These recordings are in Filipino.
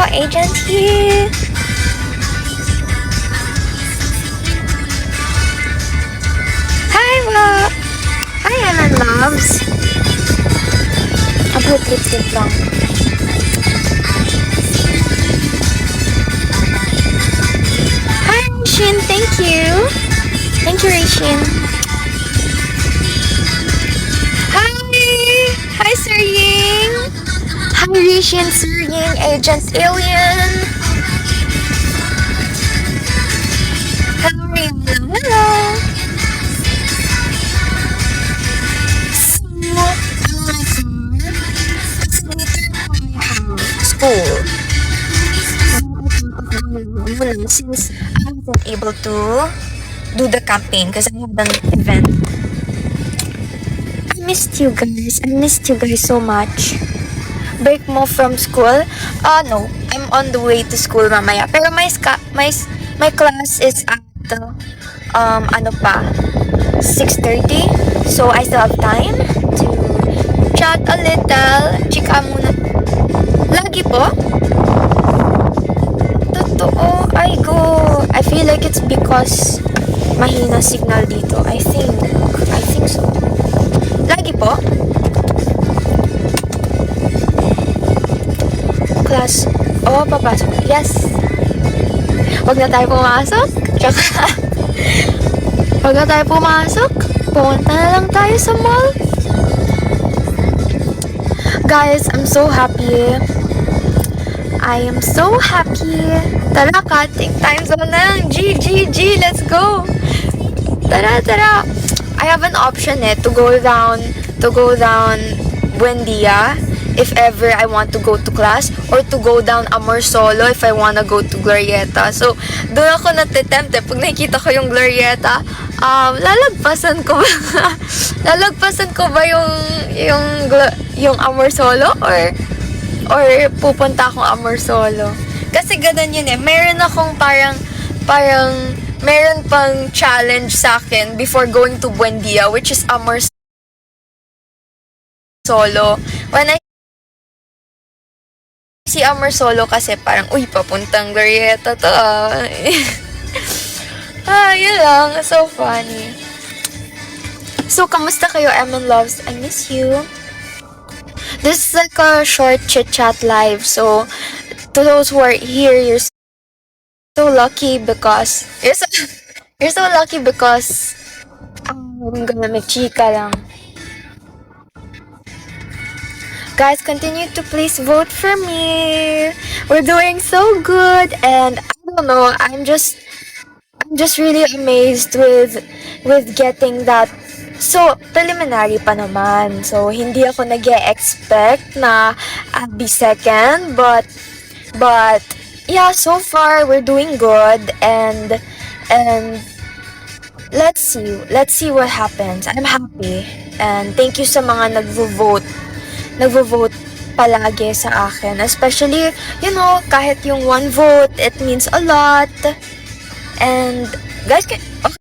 Agent here. Hi, Hi, Ellen Loves. About lip lang. Hi, Rishin. Thank you. Thank you, Rishin. Hi. Hi, Sir Ying. Hi, Rishin, Sir Ying, Agent Alien. Hello, Rihanna. Hello. School. Since I wasn't able to do the campaign because I had an event. I missed you guys so much. Break mo from school? No. I'm on the way to school mamaya. Pero my class is at ano pa, 6:30. So I still have time to chat a little. Chika muna. Lagi po? Totoo. I feel like it's because mahina signal dito. I think so. Lagi po? Class. Oh, papasok. Yes. Wag na tayo pumasok. Tsaka, wag na tayo pumasok. Pumunta na lang tayo sa mall. Guys, I'm so happy. I am so happy. Tara, cutting time zone na lang. G, let's go. Tara. I have an option to go down Buendia if ever I want to go to class, or to go down Amorsolo if I wanna go to Glorieta. So, doon ako natitempt pag nakikita ko yung Glorieta, lalagpasan ko ba yung Amorsolo or pupunta akong Amorsolo. Kasi ganun yun meron akong parang meron pang challenge sa akin before going to Buendia, which is Amorsolo. When I si Amorsolo kasi parang, papuntang Glorieta to yun lang. So funny. So, kamusta kayo, Emin Loves? I miss you. This is like a short chit-chat live. So, to those who are here, you're so lucky because I'm gonna make chika lang. Guys, continue to please vote for me. We're doing so good, and I don't know, I'm just really amazed with getting that. So, preliminary pa naman. So, hindi ako nag-expect na I'll be second, but yeah, so far we're doing good, and let's see what happens. I'm happy, and thank you sa mga nagvo-vote palagi sa akin. Especially, kahit yung one vote, it means a lot. And, guys, okay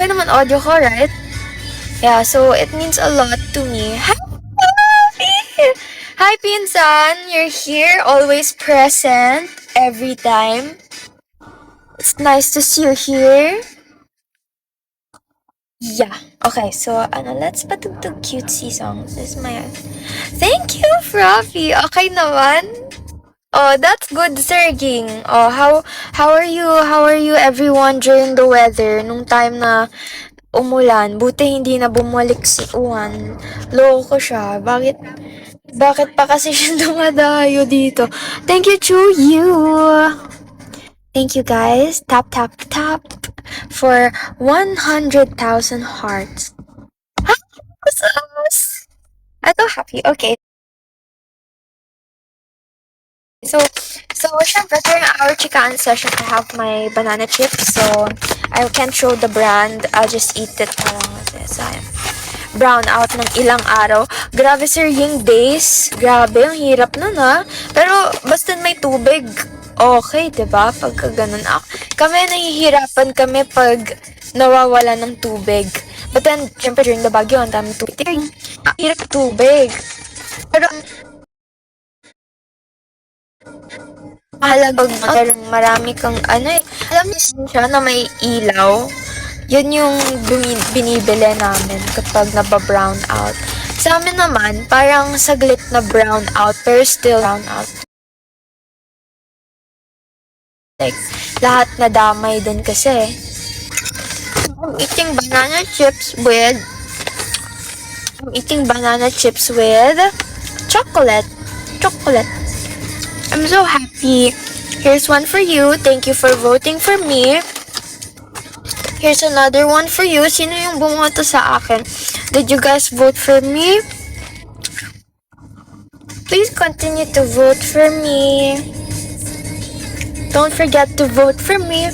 naman audio ko, right? Yeah, so it means a lot to me. Hi, Pinsan! You're here, always present, every time. It's nice to see you here. Yeah. Okay, so, let's patugtog cutesy songs. This is my... Thank you, Froffy! Okay naman? Oh, that's good, Sir Ging. Oh, how are you everyone during the weather nung time na umulan? Buti hindi na bumalik si Uwan. Loko siya. Bakit pa kasi siya dumadayo dito? Thank you to you. Thank you, guys. Tap for 100,000 hearts. I'm so happy. Okay. So, syempre, during our chikaan session, I have my banana chips. So, I can't show the brand. I'll just eat it na lang. So, brown out ng ilang araw. Grabe, Sir Ying days. Grabe, ang hirap nun Pero, basta may tubig, okay, diba? Pagka ganun. Kami, nahihirapan kami pag nawawala ng tubig. But then, syempre, during the bagyo, ang daming tubig. Hirap tubig. Pero, Mahalaga pag marami kang alam niyo siya na may ilaw. Yun yung binibili namin kapag naba-brown out. Sa amin naman, parang saglit na brown out, pero still brown out. Like, lahat na damay din kasi. I'm eating banana chips with chocolate. I'm so happy. Here's one for you. Thank you for voting for me. Here's another one for you. Sino yung bumoto sa akin? Did you guys vote for me? Please continue to vote for me. Don't forget to vote for me.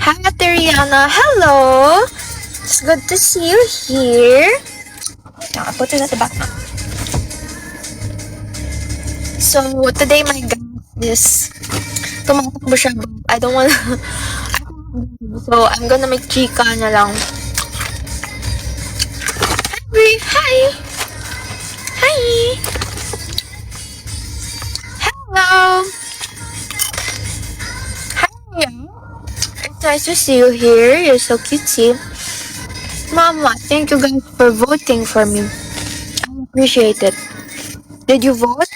Hi, Ate Rihanna. Hello. It's good to see you here. I put it at the back now. So, today my guest is tumatakbo siya. I don't wanna so, I'm gonna make chika na lang. Hi! Hi! Hello! Hi! It's nice to see you here. You're so cutesy. Mama, thank you guys for voting for me. I appreciate it. Did you vote?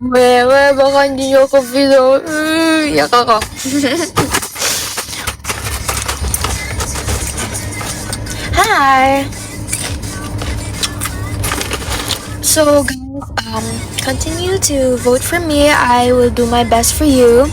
Baka hindi niyo ako feel. Yak ako. Hi! So guys, continue to vote for me. I will do my best for you.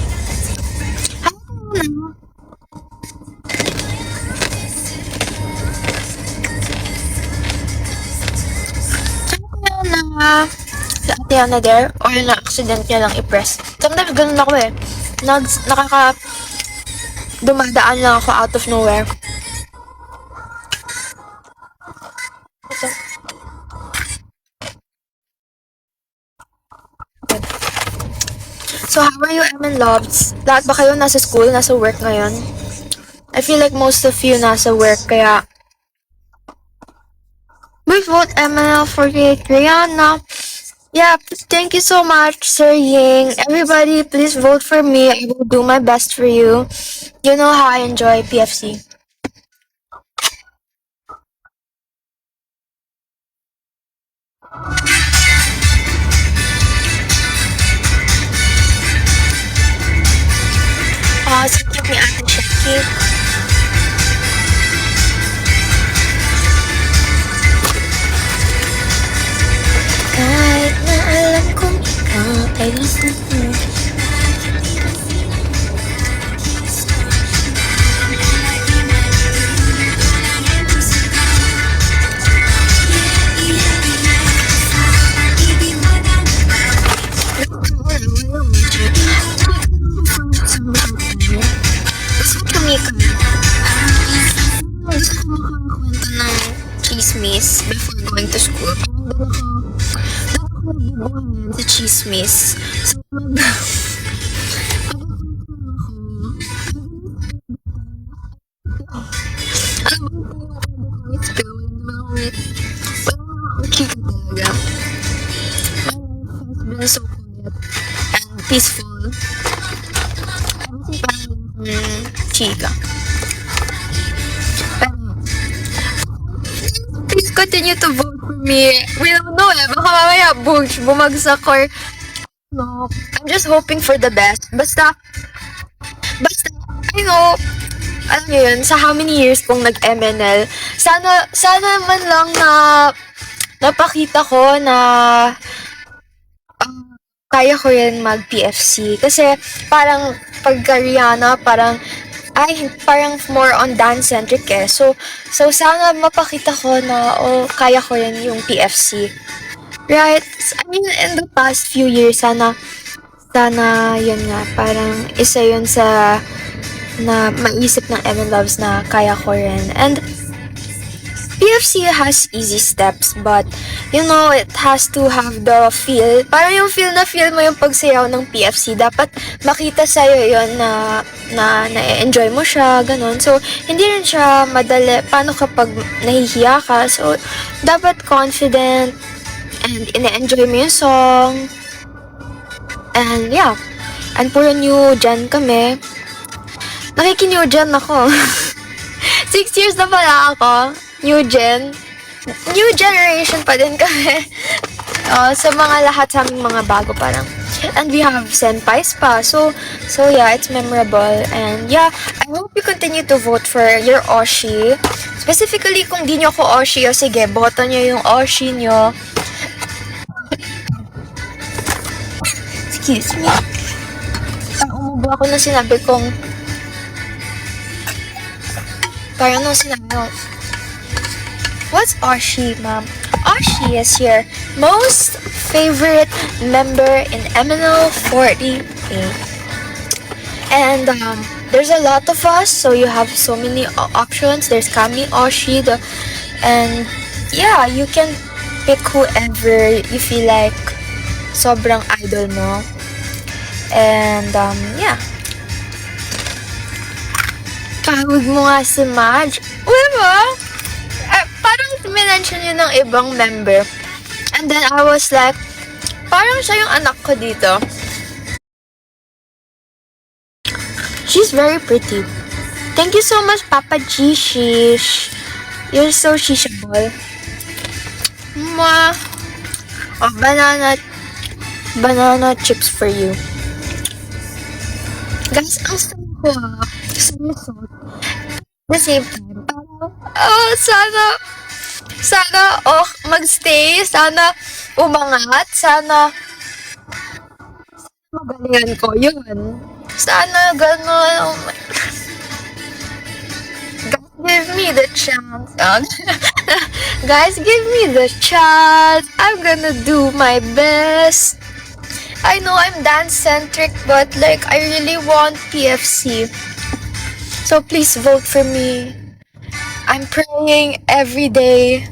Si Ate Ana there, or na-accident niya lang i-press. Sometimes ganun ako eh. Dumadaan lang ako out of nowhere. Ito. So, how are you, Emin Loves? Lahat ba kayo nasa school, nasa work ngayon? I feel like most of you nasa work, kaya please vote ML48 Rihanna. Yeah, thank you so much, Sir Ying. Everybody, please vote for me. I will do my best for you. You know how I enjoy PFC. So cute ni Ate Shaki. Kahit na alam kong ikaw ay gusto mo. Gusto tumika. Gusto ko makakwento ng chismis before going to school. Sa chismis. So, so quiet and peaceful. Chika. Please continue to vote for me. We don't know eh. Baka mamaya bumagsak or no. I'm just hoping for the best. Basta, I know, alam niyo yun, sa how many years kong nag-MNL, sana man lang na napakita ko na kaya ko rin mag-PFC. Kasi parang pagka Rihanna, parang more on dance-centric eh. So sana mapakita ko na, kaya ko rin yung PFC. Right? I mean, in the past few years, sana, yun nga, parang isa yun sa, na maisip ng Emin Loves na kaya ko rin. And, PFC has easy steps, but, you know, it has to have the feel. Parang yung feel mo yung pagsayaw ng PFC. Dapat makita sa'yo yun na na-enjoy mo siya, ganun. So, hindi rin siya madali. Paano kapag nahihiya ka? So, dapat confident and ine-enjoy mo yung song. And yeah, and puro new gen kami. Nakiki-new gen ako. 6 years na pala ako. New gen. New generation pa din kami. Sa mga lahat sa aming mga bago parang. And we have senpais pa. So yeah, it's memorable. And yeah, I hope you continue to vote for your Oshi. Specifically, kung di nyo ako Oshi, o sige, boto nyo yung Oshi nyo. Excuse me. Umubo ako na sinabi kong parang nung sinabi ko, what's Oshi, ma'am? Oshi is your most favorite member in MNL 48. And there's a lot of us, so you have so many options. There's Kami, Oshi, and yeah, you can pick whoever you feel like sobrang idol mo. And yeah. Tawag mo nga si Madge. Diba? Parang minention yun ng ibang member. And then I was like, parang siya yung anak ko dito. She's very pretty. Thank you so much, Papa G. Shish. You're so shishable. Mwah. Oh, banana chips for you. Guys, ang sarap ko ha. Sumusot. At the same time, parang, sana, magstay. Sana umangat. Sana magalingan ko yun. Sana gano'n. Oh my God. Guys, give me the chance. Guys, give me the chance. I'm gonna do my best. I know I'm dance-centric, but like, I really want PFC. So please vote for me. I'm praying every day.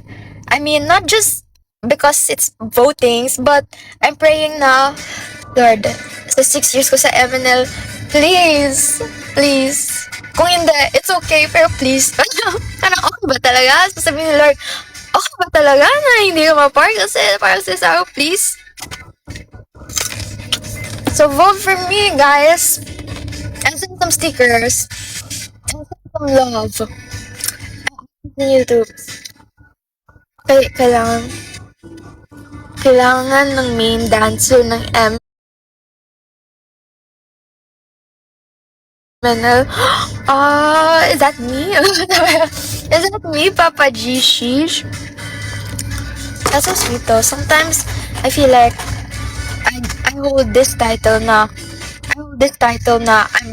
I mean, not just because it's votings, but I'm praying na, Lord, sa 6 years ko sa MNL, please. Kung hindi, it's okay, pero please. Parang okay ba talaga? Sasabihin ni Lord, okay ba talaga na hindi ka ma-park? Kasi parang sinasabi ko, please. So vote for me, guys. And send some stickers. And send some love. On YouTube. Kailangan ng main dancer ng MNL. Is that me? Is that me, Papa G? Sheesh? That's so sweet though. Sometimes I feel like I hold this title na I'm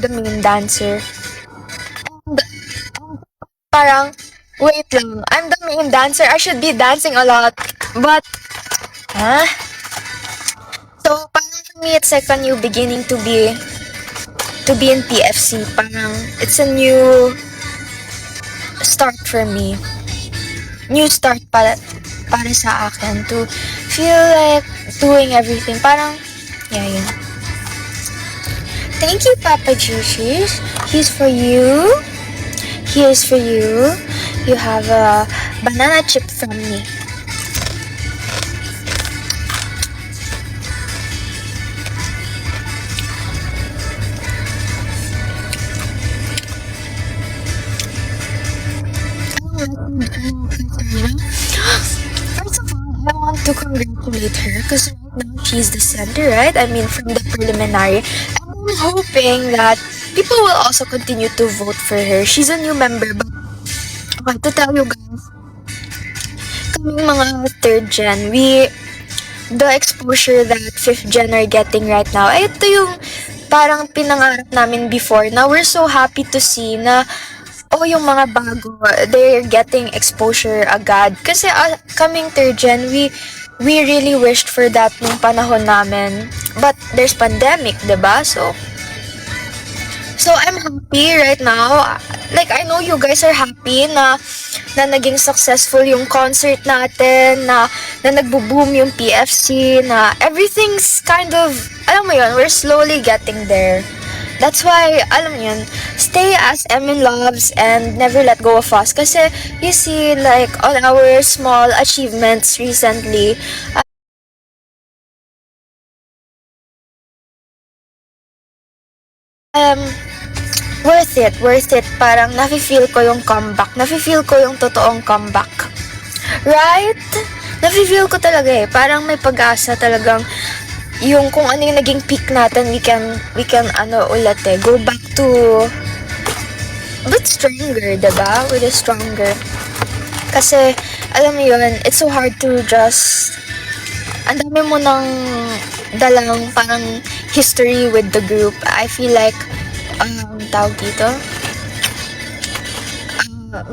the main dancer. And parang, wait lang, I'm the main dancer. I should be dancing a lot. But, So, parang for me, it's like a new beginning to be in PFC. Parang, it's a new start for me. New start para sa akin to feel like doing everything. Parang, yeah, yun. Thank you, Papa Juices. He's for you. Here's for you. You have a banana chip from me. First of all, I want to congratulate her because right now she's the center, right? I mean, from the preliminary. And I'm hoping that people will also continue to vote for her. She's a new member, but okay, to tell you guys, kaming mga 3rd gen, the exposure that 5th gen are getting right now, ay ito yung parang pinangarap namin before. Now, we're so happy to see na yung mga bago, they're getting exposure agad. Kasi kaming 3rd gen, we really wished for that nung panahon namin. But there's pandemic, diba? So I'm happy right now. Like, I know you guys are happy na naging successful yung concert natin, na nagbo-boom yung PFC, na everything's kind of, alam mo yun, we're slowly getting there. That's why, alam mo yun, stay as Emin loves and never let go of us. Kasi, you see, like, on our small achievements recently, um, worth it. Parang nafe-feel ko yung comeback. Nafe-feel ko yung totoong comeback. Right? Nafe-feel ko talaga eh. Parang may pag-asa talagang yung kung ano yung naging peak natin, we can ulit eh. Go back to but stronger, diba? With a stronger. Kasi, alam mo yun, it's so hard to just ang dami mo nang dalang parang history with the group. I feel like tawag dito,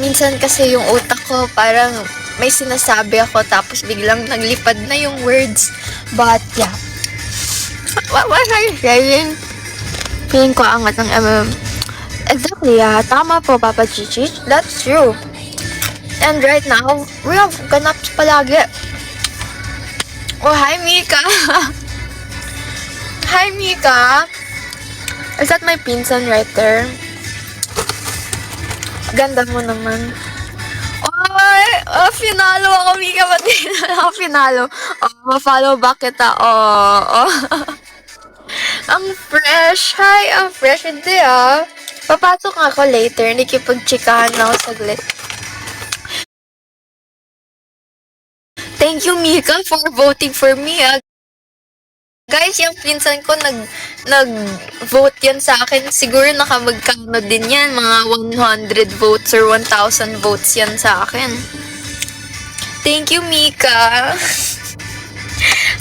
minsan kasi yung utak ko parang may sinasabi ako tapos biglang naglipad na yung words. But yeah, what was I saying? Feeling ko angat ng exactly, yeah, tama po Papa Chichi, that's true. And right now we have ganaps palagi. Oh, hi Mika. Hi Mika. Is that my pinsan right there? Ganda mo naman. Oh, finalo ako, Mika. Ba't di na ako finalo? Oh, ma-follow back kita. Oh. Ang fresh. Hi, ang fresh. Hindi Papasok ako later. Nakipag-chikahan na ako saglit. Thank you, Mika, for voting for me. Guys, yung pinsan ko nag-vote yan sa akin. Siguro nakamagkano din yan. Mga 100 votes or 1,000 votes yan sa akin. Thank you, Mika.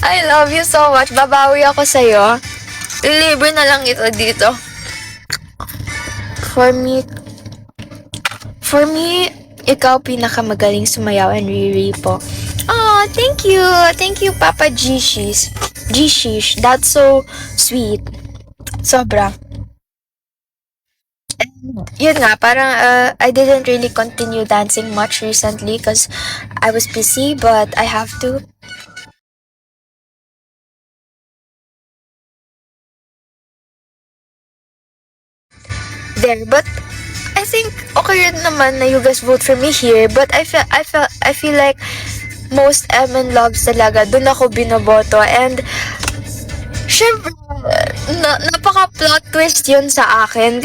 I love you so much. Babawi ako sa'yo. Libre na lang ito dito. For me, ikaw pinakamagaling sumayaw and Riri po. Oh, thank you. Thank you, Papa Gishish. That's so sweet. Sobra. And yun nga, parang I didn't really continue dancing much recently because I was busy, but I have to. There, but I think okay rin naman na you guys vote for me here, but I feel like most MN loves talaga, dun ako binoboto. And syempre, napaka-plot twist yun sa akin.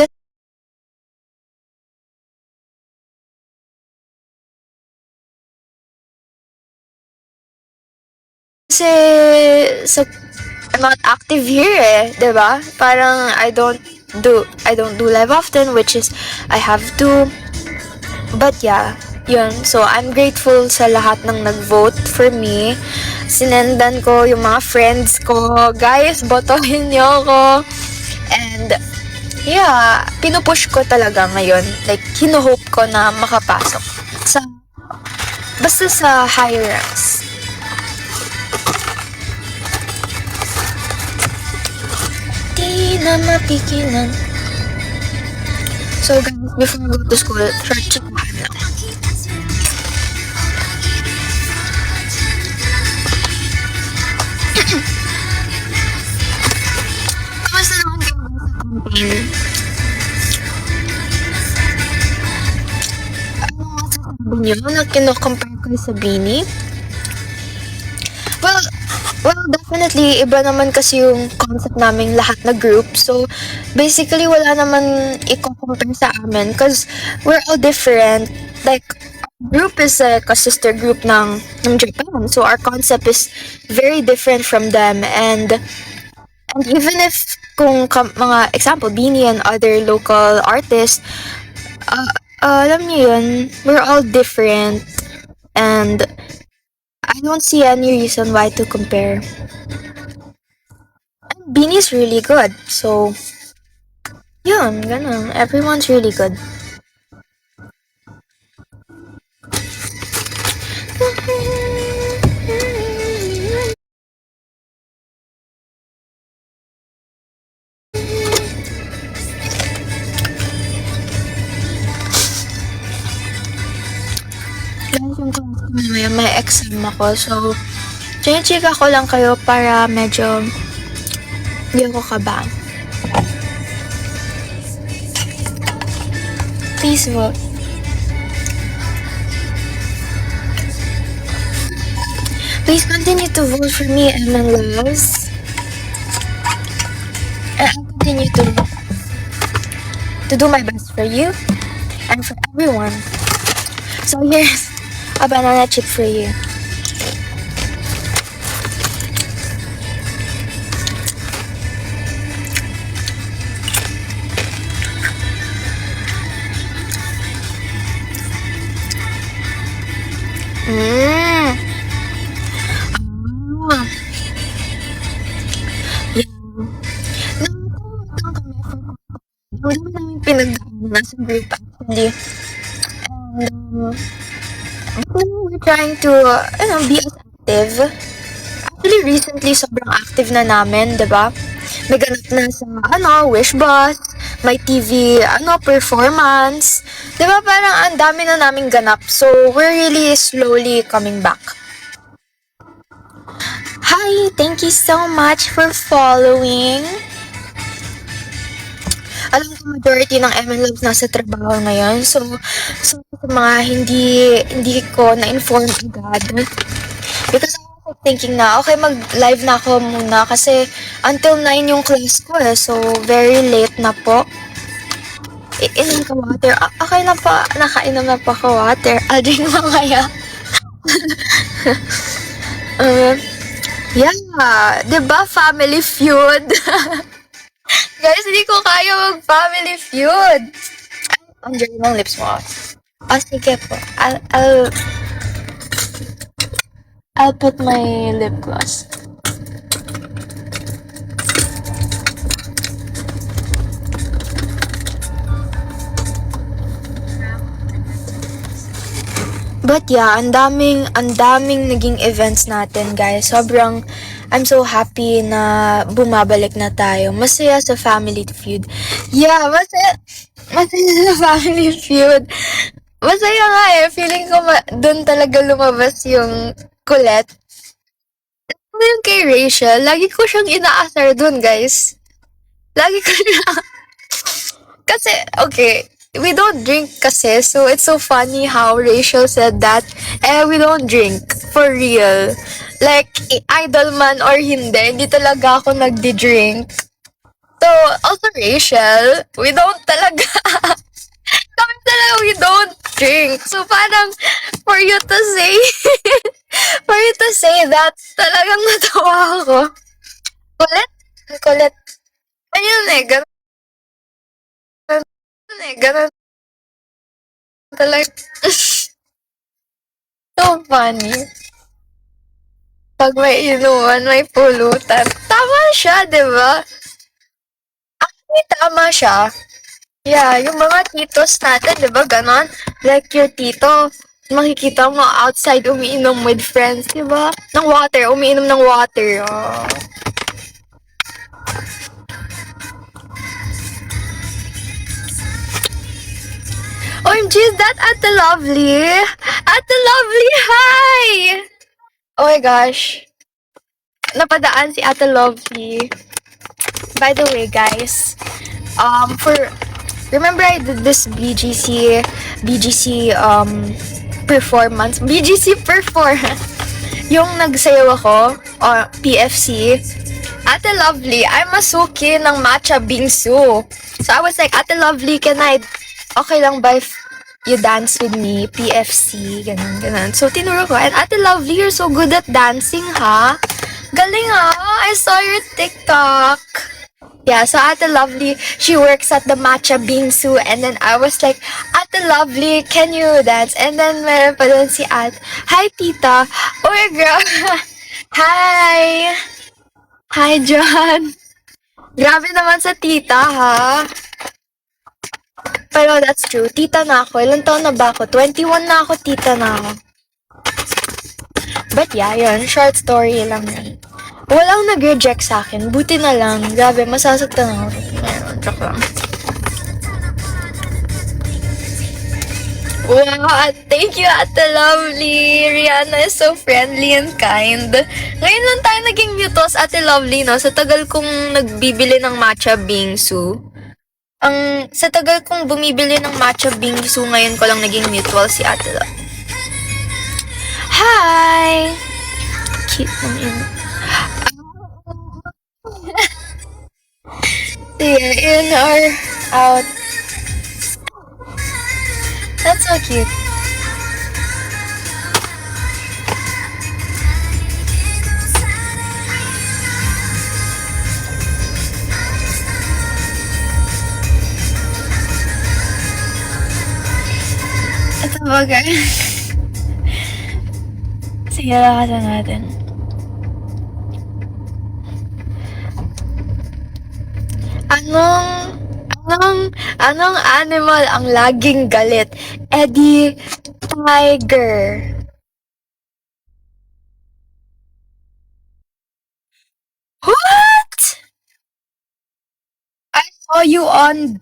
Kasi, I'm not active here eh, diba? Parang I don't do live often, which is, I have to. But yeah, yun. So, I'm grateful sa lahat ng nag-vote for me. Sinendan ko yung mga friends ko. Guys, botohin niyo ako. And, yeah, pinupush ko talaga ngayon. Like, hinuhope ko na makapasok. Basta sa higher ranks. Di na mapigilan. So, guys, before I go to school, short chikahan lang. Kamusta naman kayo sa campaign? Ano masasabi niyo na kino-compare ko sa Bini? Well, definitely, iba naman kasi yung concept namin lahat na group. So, basically, wala naman i-compare sa amin because we're all different. Like, group is like a sister group ng Japan. So, our concept is very different from them. And even if kung mga example, Beanie and other local artists, alam niyo yun, we're all different. And I don't see any reason why to compare. And Beanie's really good. So, yun, ganun. Everyone's really good. Guys, yung class ko mamaya may exam ako. So, chine-chika ko lang kayo para medyo hindi ako kabahan. Please vote. Please continue to vote for me, MN Loves. And I'll continue to to do my best for you and for everyone. So here's a banana chip for you. Mm. Ah. Yeah. Nakakawag kami for ang dami namin pinag-ano sa group actually. And we're trying to, be as active. Actually, recently, sobrang active na namin, di ba? May ganap na sa, Wish Bus, may TV, performance. Di ba, parang ang dami na naming ganap. So, we're really slowly coming back. Hi! Thank you so much for following. Alam ko majority ng ML Loves nasa trabaho ngayon. So sa mga hindi ko na-inform agad. Because I was like thinking na, okay, mag-live na ako muna kasi until 9 yung class ko eh. So, very late na po. Inom ka water. Okay na pa, nakainom na pa ako water. I'll drink mamaya. Yeah, diba? Family Feud. Guys, hindi ko kaya mag-family feud. Ang dry ng lips mo. Sige po. I'll put my lip gloss. But yeah, ang daming naging events natin, guys. I'm so happy na bumabalik na tayo. Masaya sa Family Feud. Yeah, masaya sa Family Feud. Masaya nga eh. Feeling ko doon talaga lumabas yung kulit. Yung kay Rachel, lagi ko siyang inaasar doon, guys. Lagi ko siya. Kasi, okay, we don't drink kasi, so it's so funny how Rachel said that, we don't drink, for real. Like, idol man or hindi talaga ako nagdi-drink. So, also Rachel, we don't talaga, kami talaga, we don't drink. So, parang, for you to say that, talagang natawa ako. Kulit. Ayun ganun talaga. So funny. Pag may inuman, may pulutan. Tama siya, di ba? Actually, tama siya. Yeah, yung mga titos natin, di ba, ganon? Like your tito, makikita mo outside umiinom with friends, di ba? Umiinom ng water. Oh. OMG, is that Ate Lovely? Ate Lovely, hi! Oh my gosh. Napadaan si Ate Lovely. By the way, guys, remember I did this BGC performance. Yung nagsayaw ako, PFC. Ate Lovely, I'm a suki ng matcha bingsu. So I was like, Ate Lovely, okay lang ba if you dance with me, PFC, ganun. So, tinuro ko, and Ate Lovely, you're so good at dancing, ha? Galing, ha? I saw your TikTok. Yeah, so Ate Lovely, she works at the Matcha Bingsu, and then I was like, Ate Lovely, can you dance? And then, meron pa doon si Ate, hi, tita. Oh my God. Hi. Hi, John. Grabe naman sa tita, ha? Pero that's true. Tita na ako. Ilang taon na ba ako? 21 na ako, tita na ako. But yeah, yun. Short story lang yan. Walang nag-reject sa akin. Buti na lang. Grabe, masasaktan ako. Meron, joke lang. Wow, thank you, Ate Lovely. Rihanna is so friendly and kind. Ngayon lang tayo naging mutos, Ate Lovely, no? Sa tagal kong nagbibili ng matcha bingsu. Sa tagal kong bumibili ng matcha bingsu, ngayon ko lang naging mutual si Ate Lovely. Hi! Cute naman yun. Yeah, in or out. That's so cute. Ito bagay. Sige, lakasan natin. Anong, anong animal ang laging galit? Eddie, tiger. What? I saw you on,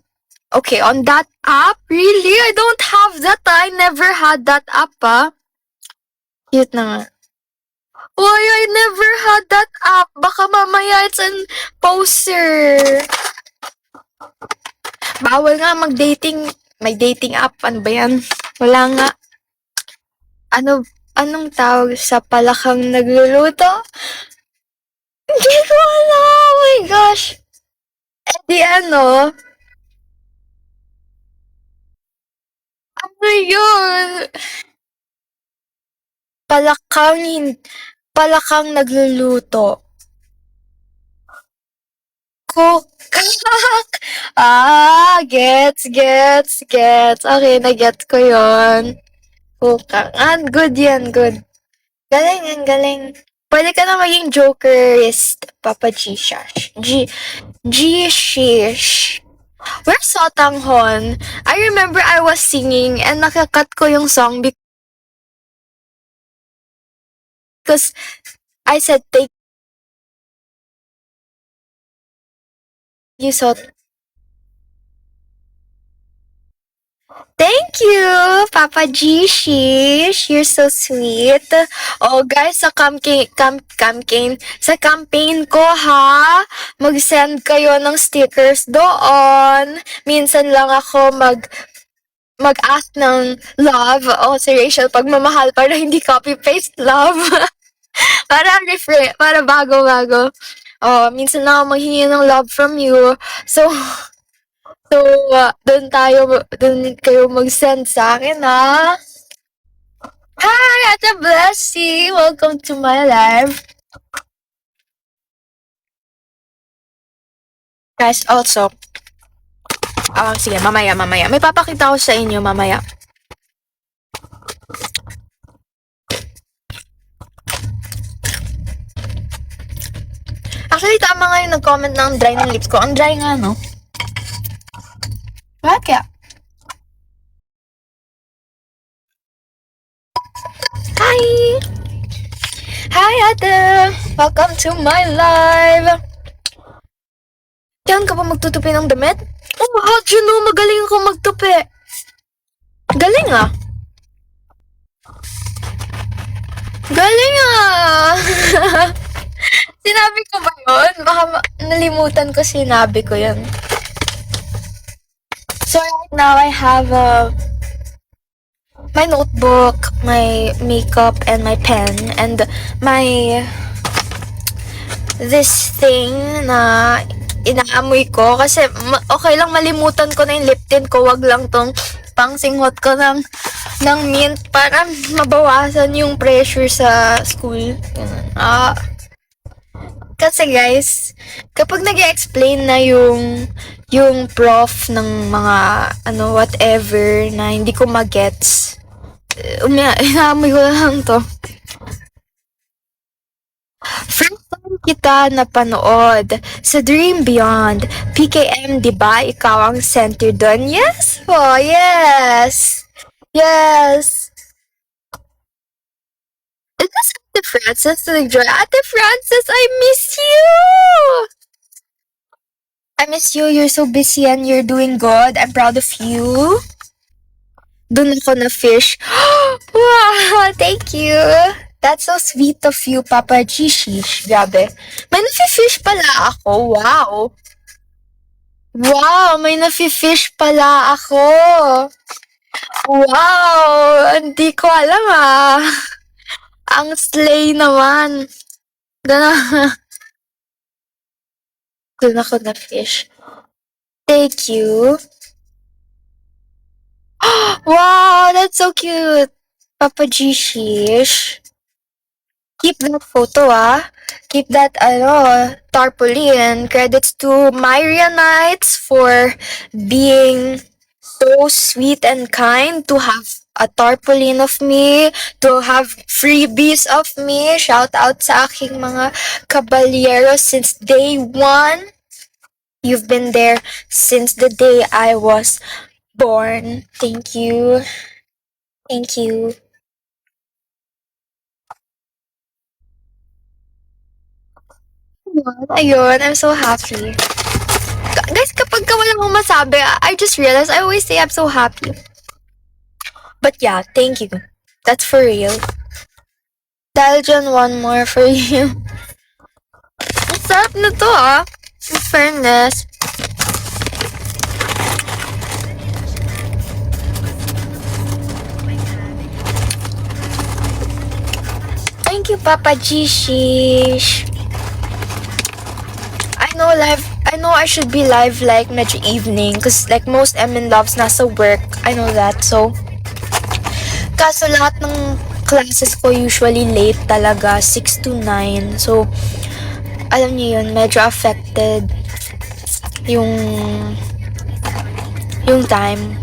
okay, on that app? Really? I don't have that. I never had that app, ah. Cute na nga. Why I never had that app? Baka mamaya it's an poster. Bawal nga mag-dating. May dating app. Ano ba yan? Wala nga. Anong tawag sa palakang nagluluto? Hindi ko alam. Oh my gosh. Eh di ano? Ano yun? Palakang nagluluto. Kukak! Gets. Okay, na-get ko yon. Kukak. Good yan, good. Galing, ang galing. Pwede ka na maging jokerist, Papa G-Shash. G-Shish. Where's Sotanghon? I remember I was singing and nakakat ko yung song because I said thank you, Thank you, Papa G-Shish. You're so sweet. Oh, guys, sa campaign ko, ha? Mag-send kayo ng stickers doon. Minsan lang ako mag-ask ng love. Oh, si Rachel, pagmamahal para hindi copy-paste love. para bago-bago. Oh, minsan lang ako maghingi ng love from you. So, doon kayo mag-send sa akin, ha? Hi, Ate Blessy! Welcome to my live. Guys, also, sige, mamaya. May papakita ko sa inyo mamaya. Actually, tama nga yung nag-comment na ang dry ng lips ko. Ang dry nga, no? Bakit? Hi! Hi, Ate! Welcome to my live! Yan ka pa magtutupi ng damit? Oh, how'd you know? Magaling ako magtupi. Galing, ah. Galing, ah. Sinabi ko ba yun? Baka nalimutan ko sinabi ko yun. So right now I have my notebook, my makeup, and my pen, and this thing na inaamoy ko kasi okay lang malimutan ko na yung lip tint ko, wag lang tong pangsinghot ko ng mint para mabawasan yung pressure sa school. Kasi guys, kapag nag-explain na yung prof ng mga whatever na hindi ko magets, inaamoy ko lang to. First time kita napanood sa Dream Beyond. PKM, diba? Ikaw ang center doon. Yes po, yes. Yes. It was Ate Frances to nag-join. Ate Frances, I miss you! I miss you. You're so busy and you're doing good. I'm proud of you. Doon ako na fish. Wow, thank you. That's so sweet of you, Papa G-Shish. Grabe. May nafi-fish pala ako. Wow. Wow, may nafi-fish pala ako. Wow, hindi ko alam, ah. Ang slay naman. Doon ako na fish. Thank you. Wow, that's so cute. Papa G Shish. Keep that photo, ah. Keep that, tarpaulin. Credits to Myria Knights for being so sweet and kind to have a tarpaulin of me, to have freebies of me. Shout out sa aking mga kabalyeros since day one. You've been there since the day I was born. Thank you. Thank you. Ayun, I'm so happy. Guys, kapag ka wala akong masabi, I just realized I always say I'm so happy. But yeah, thank you. That's for real. Dahil dyan, one more for you. Ang sarap na to, ah. In fairness. Thank you, Papa Gishish. I know I should be live like medyo evening because like most Emin loves nasa work. I know that. So, kaso lahat ng classes ko usually late talaga, 6 to 9. So, alam niyo yun, medyo affected yung time.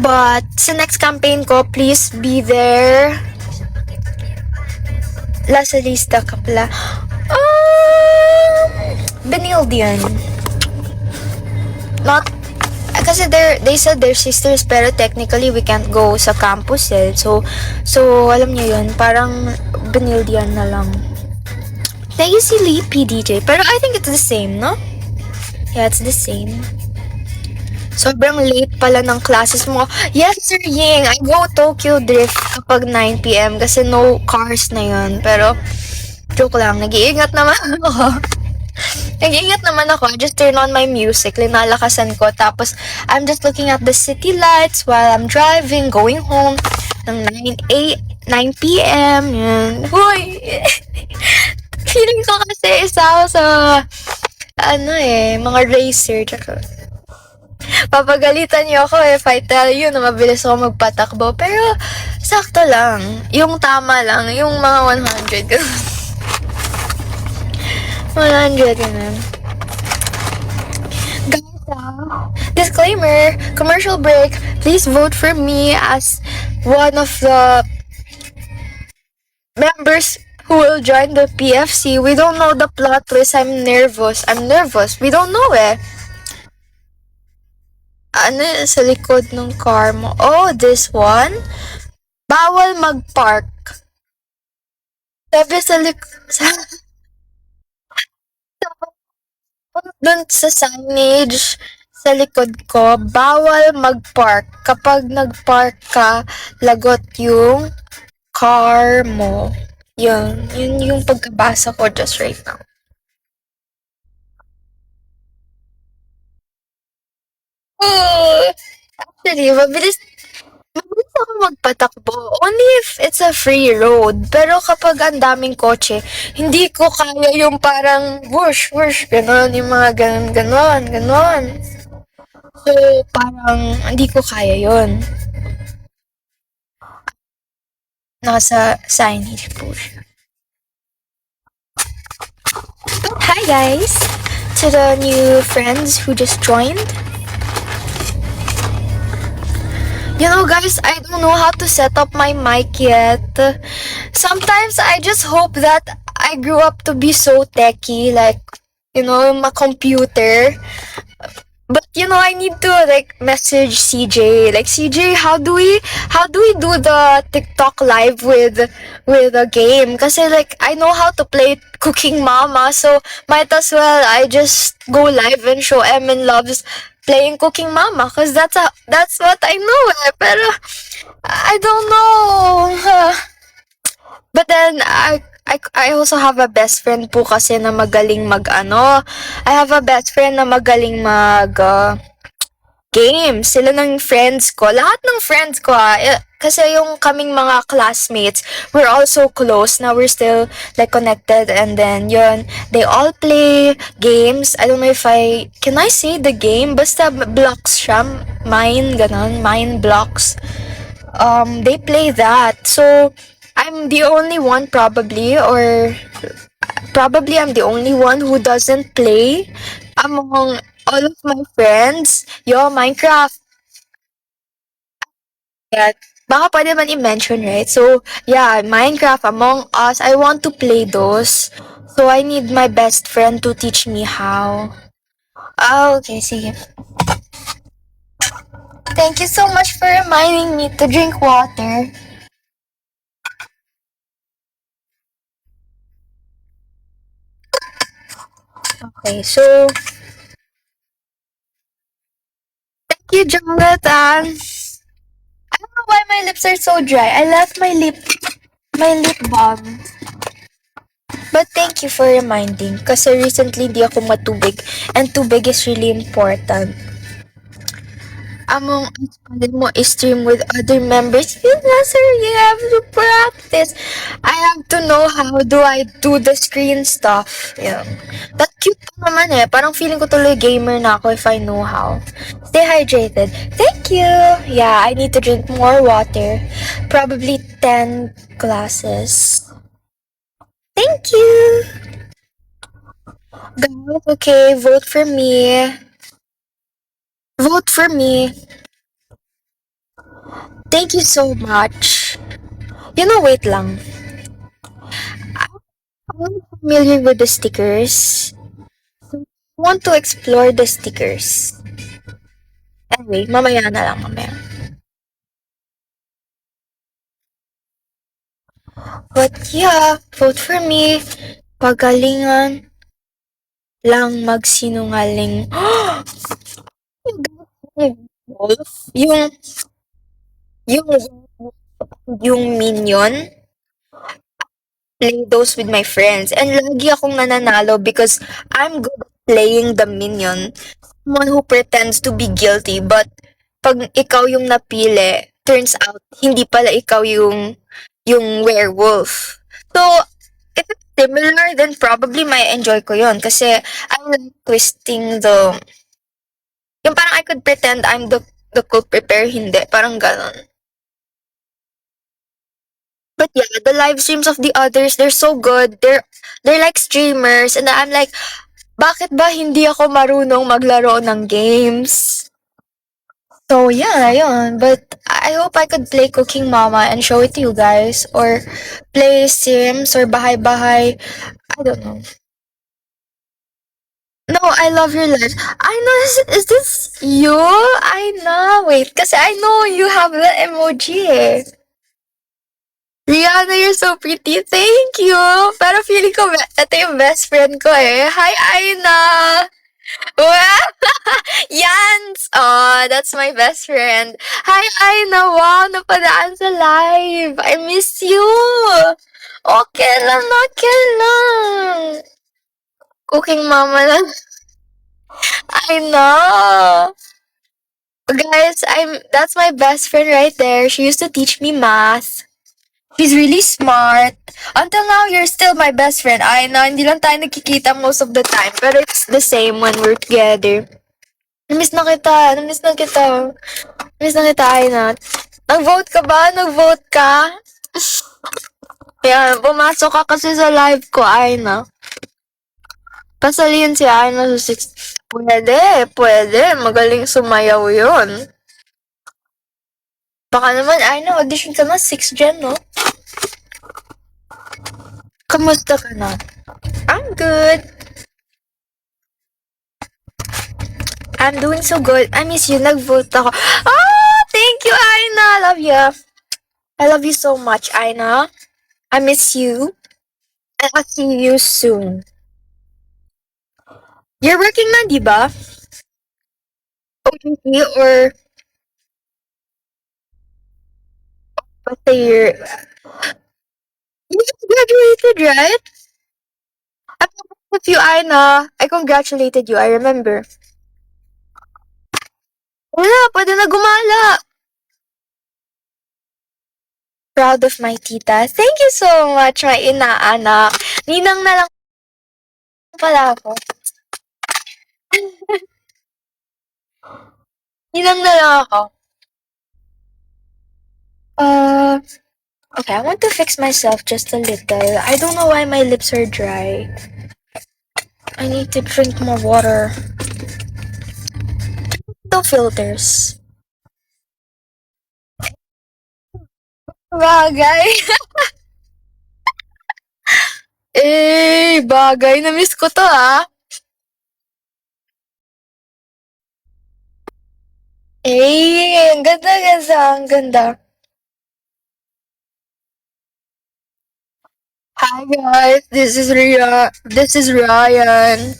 But sa next campaign ko, please be there. Lasa lista ka pala. Benildian. Not, kasi they said they're sisters pero technically we can't go sa campus eh. So alam niyo yun, parang Benildian na lang. Thank you si Lippy DJ. Pero I think it's the same, no? Yeah, it's the same. Sobrang late pala ng classes mo. Yes, Sir Ying. I go Tokyo Drift kapag 9 p.m. kasi no cars na yun. Pero, joke lang. Nag-iingat naman ako. Nag-iingat naman ako. I just turn on my music. Linalakasan ko. Tapos, I'm just looking at the city lights while I'm driving, going home ng 9 p.m. Yun. Hoy! Feeling ko kasi isa ako sa mga racer. Tsaka, papagalitan niyo ako if I tell you na mabilis ako magpatakbo. Pero, sakto lang. Yung tama lang. Yung mga 100. 100 ganun. Guys, disclaimer, commercial break. Please vote for me as one of the members who will join the PFC. We don't know the plot twist. I'm nervous. We don't know eh. Ano sa likod ng car mo? Oh, this one? Bawal mag-park. Sabi sa doon sa signage sa likod ko, bawal mag-park. Kapag nag-park ka, lagot yung car mo. Yun yung pagkabasa ko just right now. Actually, mabilis ako magpatakbo. Only if it's a free road. Pero kapag ang daming kotse, hindi ko kaya yung parang whoosh, whoosh, ganon, yung mga ganon. So, parang hindi ko kaya yun. Nasa signage po siya. Hi guys! To the new friends who just joined. You know, guys, I don't know how to set up my mic yet. Sometimes I just hope that I grew up to be so techy, like, my computer. But I need to message CJ. Like, CJ, how do we do the TikTok live with a game? Kasi I know how to play Cooking Mama, so might as well I just go live and show Emin loves playing Cooking Mama, cause that's what I know. Pero I don't know. But then I also have a best friend po kasi na magaling I have a best friend na magaling games. Sila ng friends ko. Lahat ng friends ko kasi yung kaming mga classmates, we're all so close. Now we're still like connected, and then yun, they all play games. I don't know if can I say the game? Basta blocks siya. Mine, ganon. Mine blocks. They play that. So, I'm the only one probably I'm the only one who doesn't play among all of my friends. Yo, Minecraft. Yeah, baka pwede man i-mention, right? So, yeah, Minecraft, Among Us, I want to play those. So, I need my best friend to teach me how. Okay, sige. Thank you so much for reminding me to drink water. Okay, so, thank you, Jonathan. I don't know why my lips are so dry. I left my lip balm. But thank you for reminding kasi recently di ako matubig and tubig is really important. Among Us pwede mo i-stream with other members. Yes, sir, you have to practice. I have to know how do I do the screen stuff. Yeah. But cute pa naman Parang feeling ko tuloy gamer na ako if I know how. Stay hydrated. Thank you. Yeah, I need to drink more water. Probably 10 glasses. Thank you. Guys, okay, vote for me. Vote for me. Thank you so much. Wait lang. I'm familiar with the stickers. So, I want to explore the stickers. Anyway, mamaya na lang, mamaya. But yeah, vote for me. Pagalingan lang magsinungaling. yung, yung, yung minion, play those with my friends. And lagi akong nananalo because I'm good at playing the minion. Someone who pretends to be guilty, but pag ikaw yung napili, turns out, hindi pala ikaw yung werewolf. So, if it's similar, then probably may enjoy ko yon kasi I like twisting yung parang I could pretend I'm the culprit, pero hindi. Parang ganon. But yeah, the live streams of the others, they're so good. They're like streamers, and I'm like, bakit ba hindi ako marunong maglaro ng games? So yeah, yun. But I hope I could play Cooking Mama and show it to you guys, or play Sims or Bahay Bahay. I don't know. No, I love your life. I know, is this you? I know. Wait, kasi I know you have the emoji Rihanna, you're so pretty. Thank you. Pero feeling ko, ito yung best friend ko Hi, Aina. Wow. Yans. Oh, that's my best friend. Hi, Aina. Wow, napadaan sa live. I miss you. Okay lang, okay lang. Cooking mama lang. I know. Guys, that's my best friend right there. She used to teach me math. She's really smart. Until now, you're still my best friend. Ay na, hindi lang tayo nagkikita most of the time. Pero it's the same when we're together. Namiss na kita. Namiss na kita. Namiss na kita, ay na. Nag-vote ka ba? Nag-vote ka? Yan, pumasok ka kasi sa live ko, ay na. Pasaliin si Aina sa 6. Pwede, pwede. Magaling sumayaw yun. Baka naman, Aina, audition ka na 6 gen, no? Kamusta ka na? I'm good. I'm doing so good. I miss you. Nag-vote ako. Oh, thank you, Aina. I love you. I love you so much, Aina. I miss you. And I'll see you soon. You're working na, di ba? OJT or basta you're... You just graduated, right? I with you, Aina. I congratulated you. I remember. Wala, pwede na gumala. Proud of my tita. Thank you so much, my inaanak. Ninang na lang pala ako. Ninang na lang ako. Uh, okay, I want to fix myself just a little. I don't know why my lips are dry. I need to drink more water. No filters. Bagay. Bagay. Na-miss ko to, ah. Ang ganda, ganda, ang ganda. Hi guys, this is Ria. This is Ryan.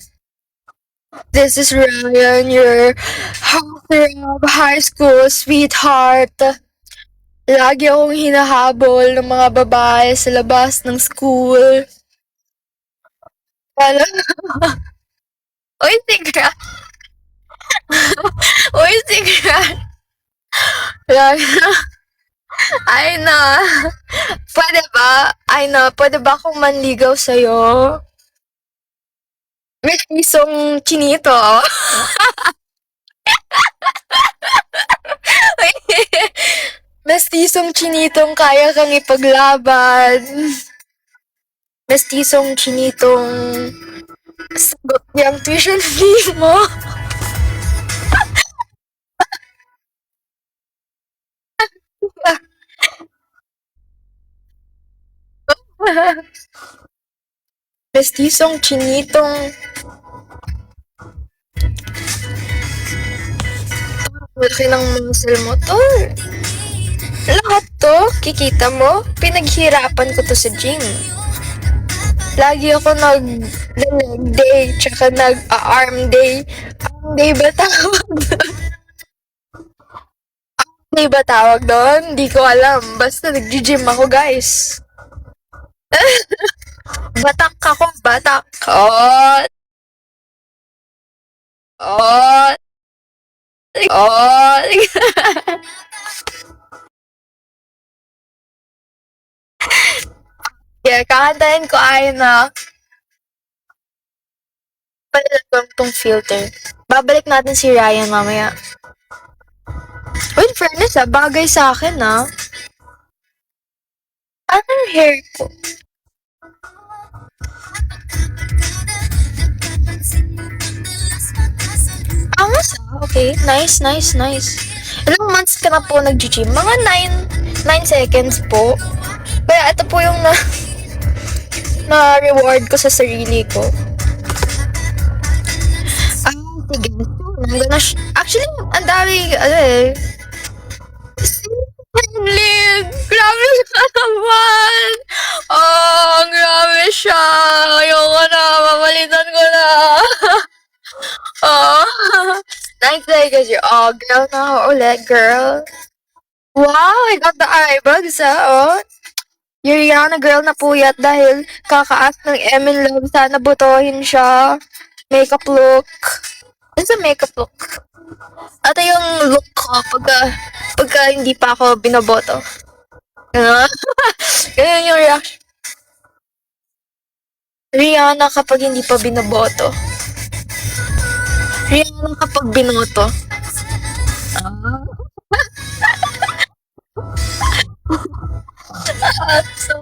This is Ryan, your heartthrob high school sweetheart. Lagi akong hinahabol ng mga babae sa labas ng school. Kala, uy, sigra. Uy, sigra. Lagi, ay na. Pwede ba? Ay na, pwede ba akong manligaw sa'yo? May pisong chinito. Mestisong chinitong kaya kang ipaglaban. Mestisong chinitong sagot niya ang tuition fee mo. Mestisong chinitong laki ng muscle mo to. Lahat to, kikita mo, pinaghirapan ko to sa gym. Lagi ako nag-leg day, tsaka nag-arm day. Arm day ba tawag doon? Arm day ba tawag doon? Hindi ko alam. Basta nag-gym ako, guys. Batak ako, batak. Oh, oh, oh. Yeah, kakantahin ko ay na palagam tong filter. Babalik natin si Ryan mamaya. Oh, in fairness bagay sa akin Anong hair ko? Angas okay. Nice, nice, nice. Ilang months ka na po nag-gym? Mga 9 seconds po. Kaya ito po yung na-reward ko sa sarili ko. Sige. Actually, ang dami, Lin, grabe siya naman. Oh, grabe siya. Ayoko na, mamalitan ko na. Oh, nice legacy. Oh, girl na ako ulit, girl. Wow, I got the eye bags, oh. Yung Rihanna girl na puyat dahil kakaas ng Emin Love. Sana butohin siya. Makeup look. It's a makeup look. Ito yung look ko pagka hindi pa ako binoboto. Ganyan yung reaction. Rihanna kapag hindi pa binoboto. Rihanna kapag binoto. So,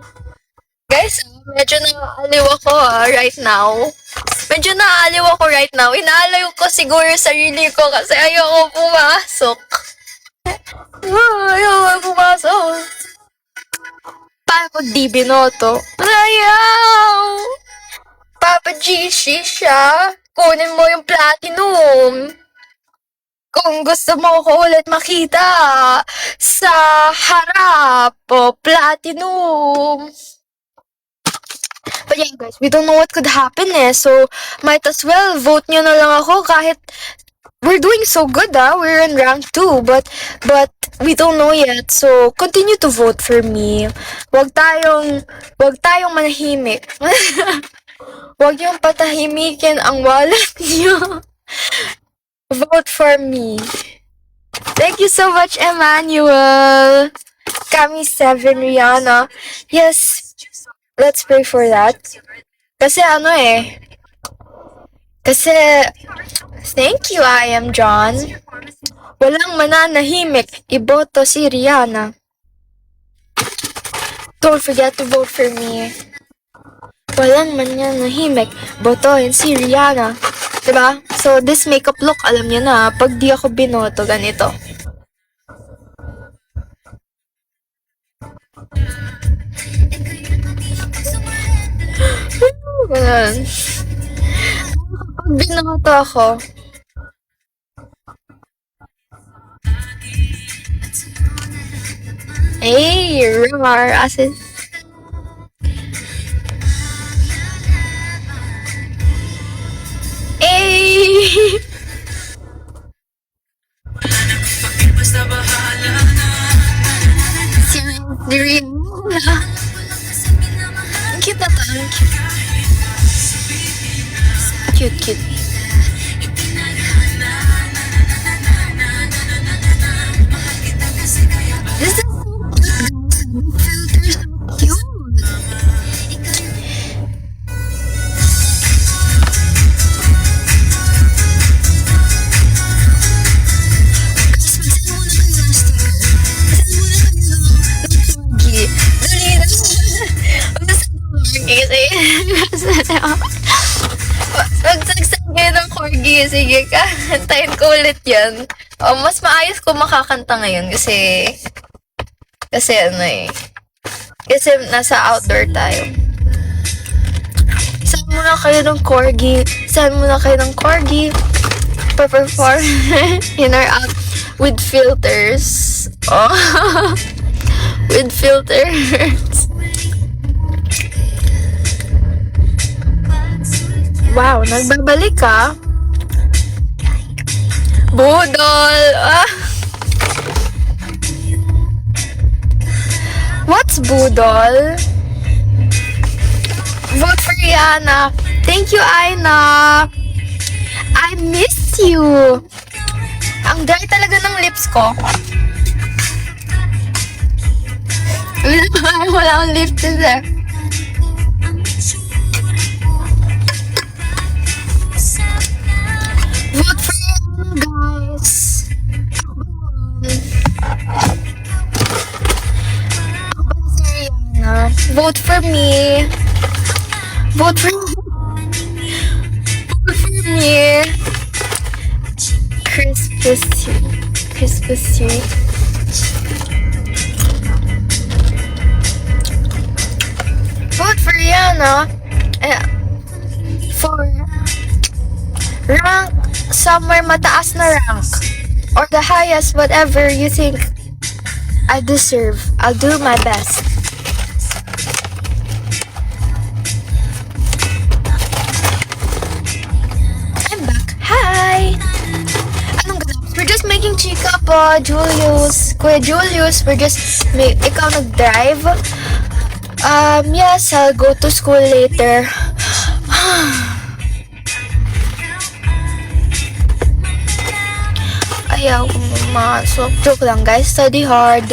guys, medyo naaaliw ako right now. Medyo naaaliw ako right now. Inaalaw ko siguro sarili ko kasi ayoko pumasok. Ayoko pumasok. Paano ko di binoto? Ayaw! Papa GC siya. Kunin mo yung platinum. Kung gusto mo ko ulit makita sa harap o platinum. But yeah guys, we don't know what could happen so might as well vote nyo na lang ako kahit we're doing so good we're in rank 2 but we don't know yet so continue to vote for me. Wag tayong manahimik. Wag yung patahimikin ang wallet niyo. Vote for me. Thank you so much, Emmanuel. Kami 7, Rihanna. Yes, let's pray for that. Kasi kasi thank you, I am John. Walang mananahimik, iboto si Rihanna. Don't forget to vote for me. Walang mananahimik, botohin si Rihanna. Diba? So, this makeup look, alam niyo na, pag di ako binoto, ganito. Ganun. Pag binoto ako, hey, Rimar, as in, hey! Si Rihanna. Ang cute na to. Cute, cute. This is so cute, guys. The filter's so cute. Magsagsan kayo ng corgi. Sige ka, hantayin ko ulit yan. Mas maayos ko makakanta ngayon kasi kasi nasa outdoor tayo. Saan muna kayo ng corgi? Per-perform in our app with filters. Oh, with filters. Wow, nagbabalik ka? Budol! Ah. What's budol? Vote for Rihanna. Thank you, Aina. I miss you. Ang dry talaga ng lips ko. Wala akong lips eh. Vote for Rihanna, guys. Rihanna. Vote for me. Vote for me. Christmas tree. Vote for Rihanna. For rank somewhere mataas na rank or the highest, whatever you think I deserve. I'll do my best. I'm back. Hi! Anong ganap? We're just making chika po, Julius. Kuya Julius, ikaw nag-drive? Yes, I'll go to school later. Ayaw ko pumasok. Joke lang, guys. Study hard.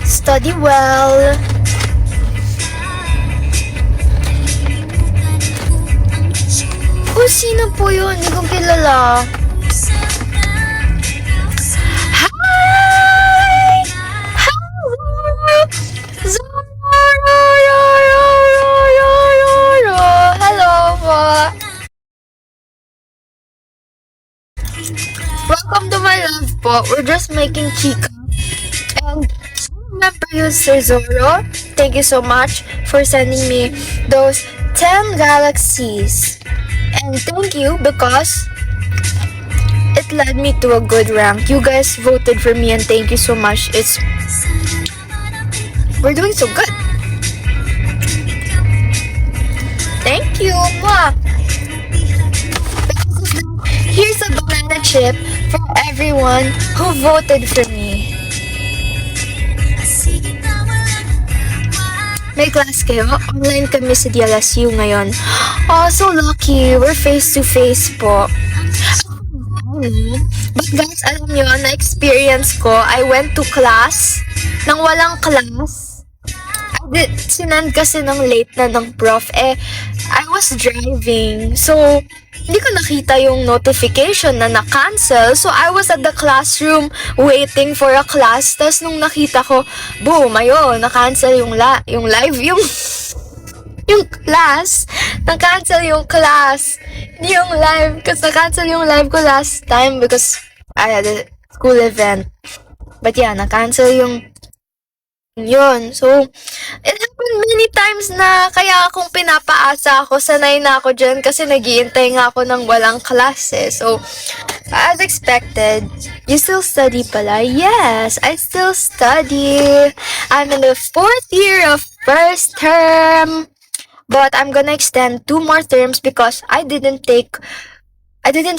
Study well. Sino po yun? Hindi kong kilala. Hi! Hello po. Welcome to my live po. We're just making chika. And remember you, Sir Zoro. Thank you so much for sending me those 10 galaxies. And thank you because it led me to a good rank. You guys voted for me and thank you so much. We're doing so good. Thank you. Mwah. Here's a banana chip for everyone who voted for me. May class kayo? Online kami sa DLSU ngayon. Oh, so lucky. We're face to face po. know. But guys, alam nyo, na-experience ko, I went to class nang walang class. Sinend kasi ng late na ng prof. I was driving. So, hindi ko nakita yung notification na na-cancel. So, I was at the classroom waiting for a class. Tapos, nung nakita ko, boom, ayun, na-cancel yung live, yung class. Na-cancel yung class. Hindi yung live. Kasi na-cancel yung live ko last time because I had a school event. But yeah, na-cancel yung yun. So, it happened many times na kaya akong pinapaasa ako, sanay na ako dyan kasi naghihintay nga ako ng walang klase. So, as expected, you still study pala? Yes, I still study. I'm in the 4th year of first term. But I'm gonna extend 2 more terms because I didn't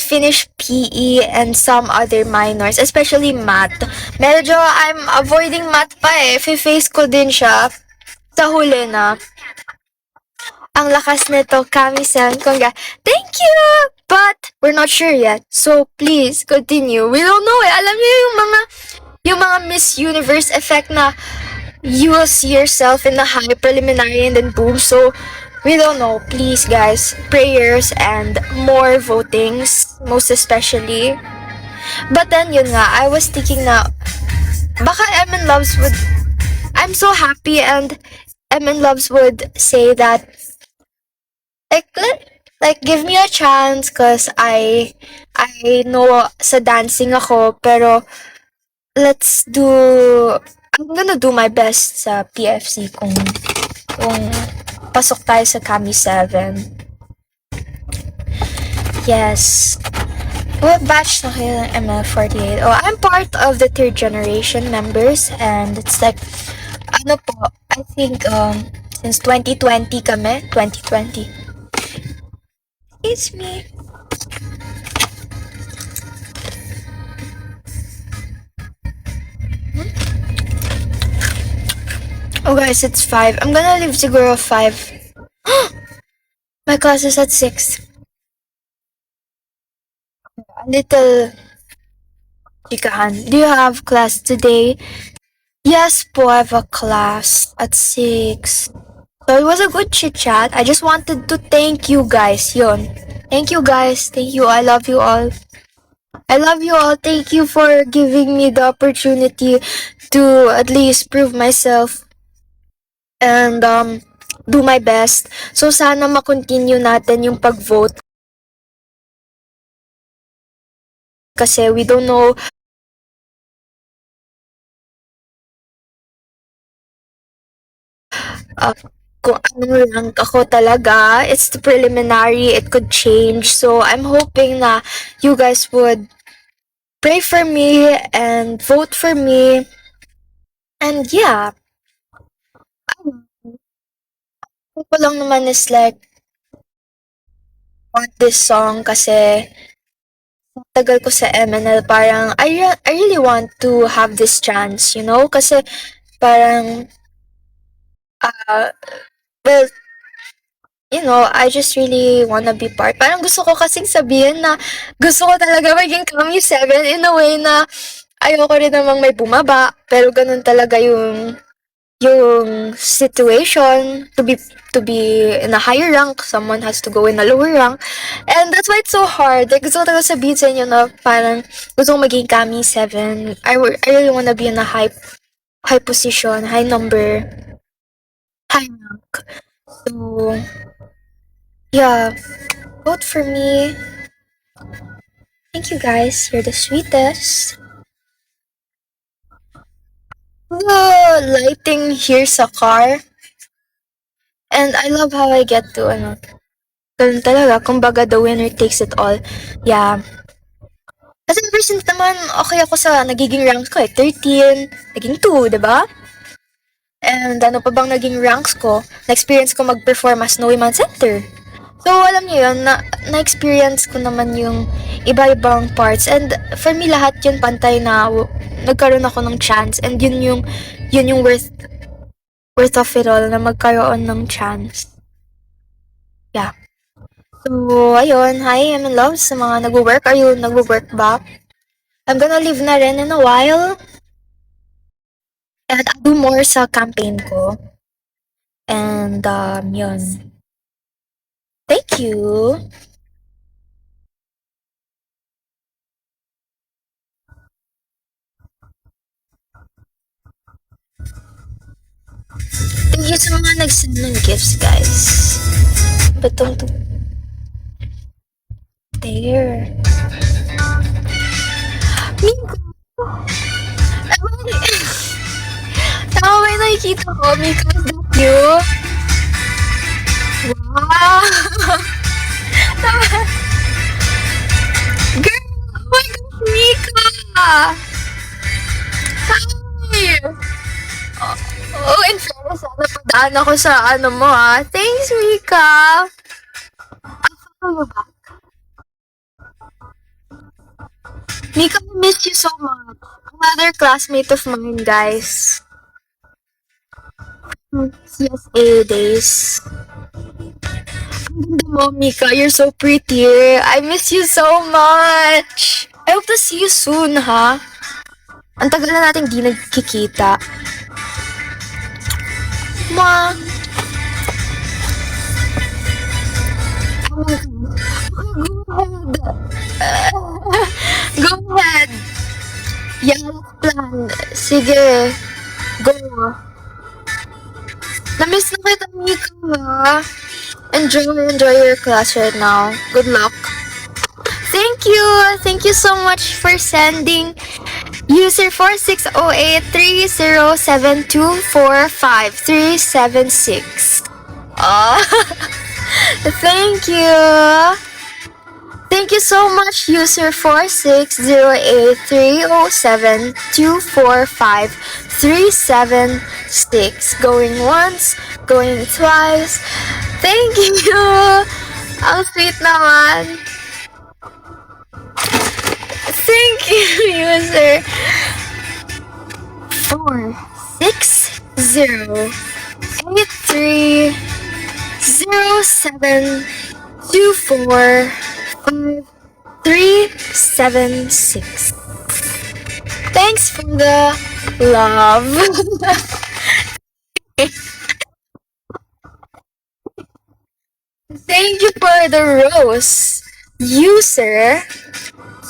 finish PE and some other minors, especially math. Medyo I'm avoiding math pa Face ko din siya sa huli na. Ang lakas nito, Kami-san. Thank you! But we're not sure yet. So please, continue. We don't know Alam niyo yung mga Miss Universe effect na you will see yourself in the high preliminary and then boom. So, we don't know. Please, guys, prayers and more votings, most especially. But then, yun nga, I was thinking na, baka Emin Loves would, I'm so happy and Emin Loves would say that, give me a chance cause I know sa dancing ako, pero I'm gonna do my best sa PFC kung pasok tayo sa Kami 7. Yes. What batch na kayo ng ML48? Oh, I'm part of the 3rd generation members and it's like, I think, since 2020 kami. 2020. It's me. Oh guys, it's 5. I'm gonna leave siguro 5. My class is at 6. A little chikahan. Do you have class today? Yes po, I have a class at 6. So it was a good chit chat. I just wanted to thank you guys. Yun. Thank you guys. Thank you. I love you all. I love you all. Thank you for giving me the opportunity to at least prove myself and do my best. So sana ma-continue natin yung pag-vote kasi we don't know kung anong rank ako talaga. It's the preliminary. It could change. So I'm hoping na you guys would pray for me and vote for me. And yeah, ko lang naman is like, want this song kasi tagal ko sa MNL, parang I really want to have this chance, you know? Kasi parang, well, you know, I just really wanna be part. Parang gusto ko kasing sabihin na gusto ko talaga maging Kami 7 in a way na ayoko rin namang may bumaba, pero ganun talaga yung situation to be in a higher rank, someone has to go in a lower rank, and that's why it's so hard. Like, gusto ko talaga sabihin sa inyo na parang gusto ko maging Kami 7. I really wanna be in a high position, high number, high rank. So yeah, vote for me. Thank you guys, you're the sweetest. The lighting here sa car. And I love how I get to, ganun talaga, kumbaga the winner takes it all. Yeah. Kasi ever since naman, okay ako sa nagiging ranks ko 13, naging 2, diba? And ano pa bang naging ranks ko? Na-experience ko mag-perform as Snowy Man Center. So, alam niyo yun, na-experience ko naman yung iba-ibang parts. And for me, lahat yun pantay na nagkaroon ako ng chance. And yun yung worth of it all, na magkaroon ng chance. Yeah. So, ayun. Hi, I'm in love sa mga nag-work. Are you nag-work ba? I'm gonna leave na rin in a while. At I'll do more sa campaign ko. And, yun. Thank you. Thank you sa mga nag-send ng gifts, guys. Batong to there. Miko! Tama ba yung nakikita ko? Miko, is that you? Wow! Tama. Girl! Oh my gosh, Mika! Hi! Oh, in fairness, napadaan ako sa ano mo ha. Thanks, Mika! I'll follow you back. Mika, I miss you so much. Another classmate of mine, guys. CSA days. Ang ganda mo, Mika. You're so pretty. I miss you so much. I hope to see you soon, ha? Ang tagal na natin di nagkikita. Ma. Go ahead. Yeah, let's plan. Sige. Go. Namiss na kita, Mika, ha? Enjoy your class right now. Good luck. Thank you. Thank you so much for sending user 4608-307245376. Thank you. Thank you so much, user 4608-307245376. Going once, going twice. Thank you. Ang sweet naman. Thank you, user 460-8307-245376. Thanks for the love. Thank you for the rose. User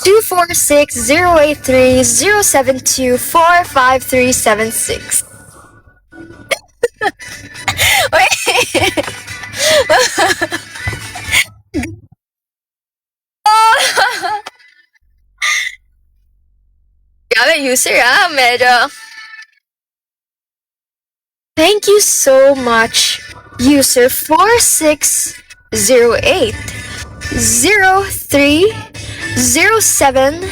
246-083-072-45376. Wait. Grabe, user medyo. Thank you so much, user 4608 03 07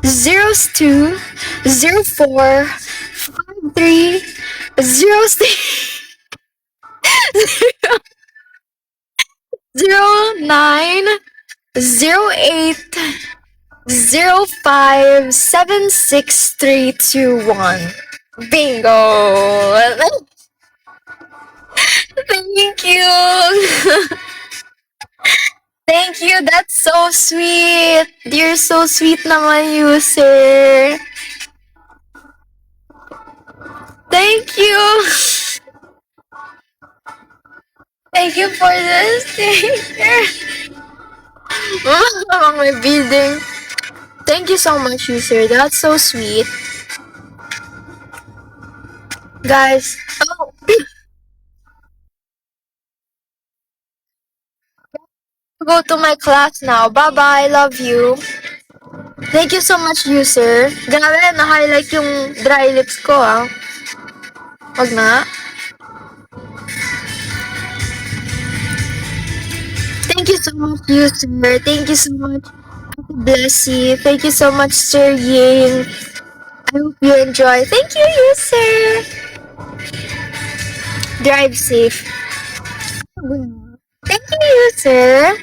02 04 53 06 09 08 057631. Bingo! Thank you! Thank you, that's so sweet! You're so sweet naman, user! Thank you! Thank you for the sticker! Amang may bidding. Thank you so much, user. That's so sweet. Guys, go to my class now. Bye-bye. Love you. Thank you so much, user. Grabe, na-highlight yung dry lips ko, ah. Wag na. Thank you so much, user. Thank you so much. Bless you. Thank you so much, Sir Ying. I hope you enjoy. Thank you, user. Drive safe. Thank you, user.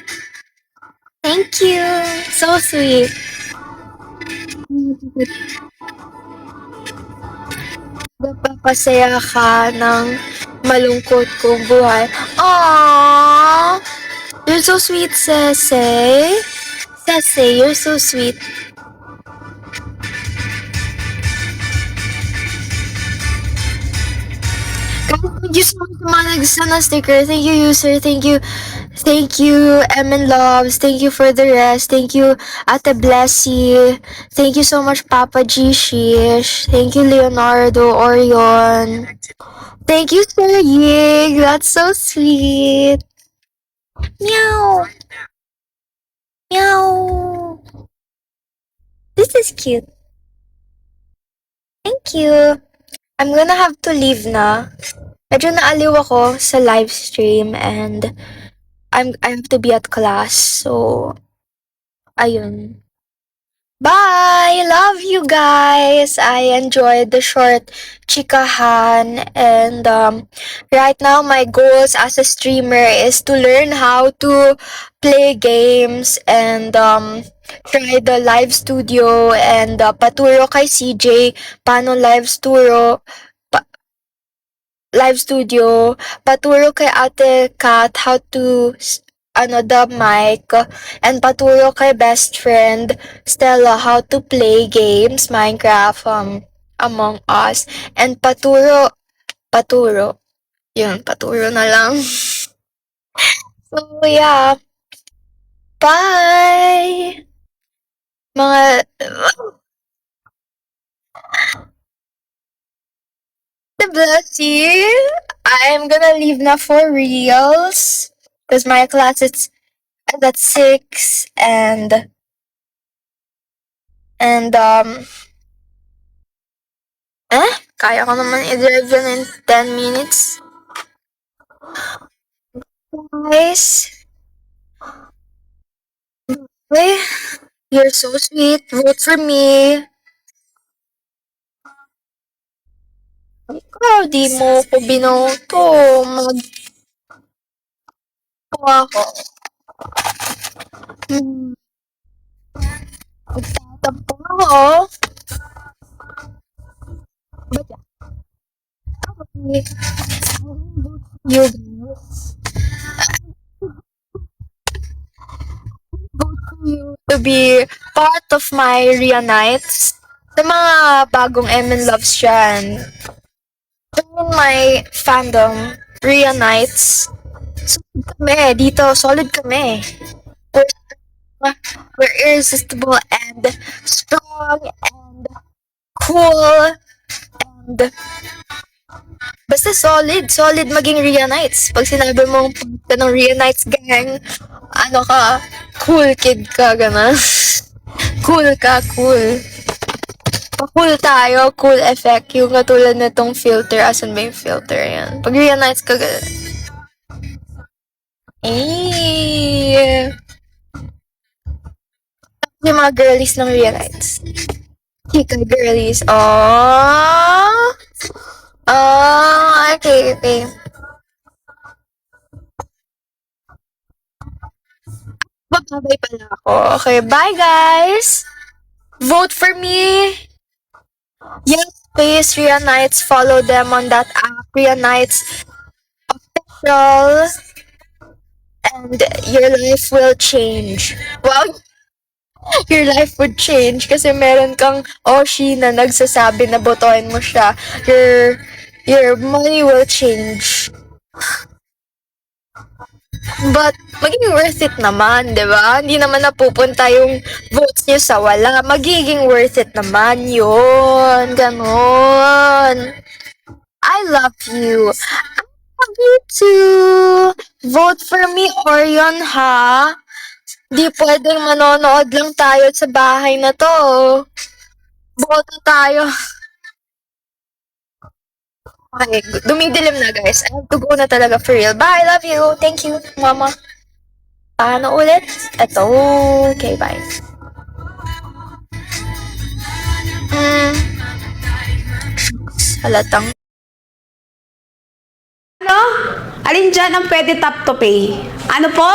Thank you. So sweet. Napapasaya ka ng malungkot kong buhay. Aww! You're so sweet, Sese. Sese, you're so sweet. Guys, thank you so much sa mga nagsana sticker. Thank you, user. Thank you. Thank you, Emin Loves. Thank you for the rest. Thank you, Ate Blessy. Thank you so much, Papa G Shish. Thank you, Leonardo Orion. Thank you, Sir Yig. That's so sweet. Meow. Meow. This is cute. Thank you. I'm gonna have to leave na. Medyo naaliw ako sa live stream and I have to be at class. So, ayun. Bye! Love you guys! I enjoyed the short chikahan and right now my goals as a streamer is to learn how to play games and try the live studio and paturo kay CJ paano live studio, paturo kay Ate Kat how to the mic, and paturo kay best friend Stella how to play games, Minecraft, Among Us, and paturo, yun, paturo na lang. So, yeah. Bye! Mga, bless you. I'm gonna leave na for reals. Because my class is at 6 and kaya ko naman i-drive yun in 10 minutes. Guys, okay, you're so sweet. Vote for me. Ikaw, di mo ko binoto. Ako. Magtatampo ako. Okay. You guys. You to be part of my Ria Nights. Sa mga bagong Emin Loves dyan. Join my fandom, Ria Nights. Solid kami. Dito, solid kami. We're irresistible and strong and cool and basta solid maging Ria Nights. Pag sinabi mong punta ng Ria Nights gang, ano ka, cool kid ka, gana. Cool ka, cool. Pa-cool tayo, cool effect. Yung katulad na tong filter, asan ba yung filter yan? Pag Ria Nights ka, gana. Yung mga girlies ng Ria Nights. Chika girlies. Oh, okay. Bababay pala ako. Okay, bye guys! Vote for me! Yes, please, Ria Nights. Follow them on that app, Ria Nights Official. And your life will change. Wow! Your life would change kasi meron kang Oshi na nagsasabi na botohin mo siya. Your money will change. But, magiging worth it naman, di ba? Hindi naman napupunta yung votes niyo sa wala. Magiging worth it naman yun. Ganon. I love you. I love you too. Vote for me, Orion, ha? Di pwedeng manonood lang tayo sa bahay na to. Boto tayo. Okay, dumidilim na guys. I have to go na talaga for real. Bye, love you. Thank you, mama. Paano ulit? Eto. Okay, bye. Halatang. Ano? Alin dyan ang pwede tap to pay? Ano po?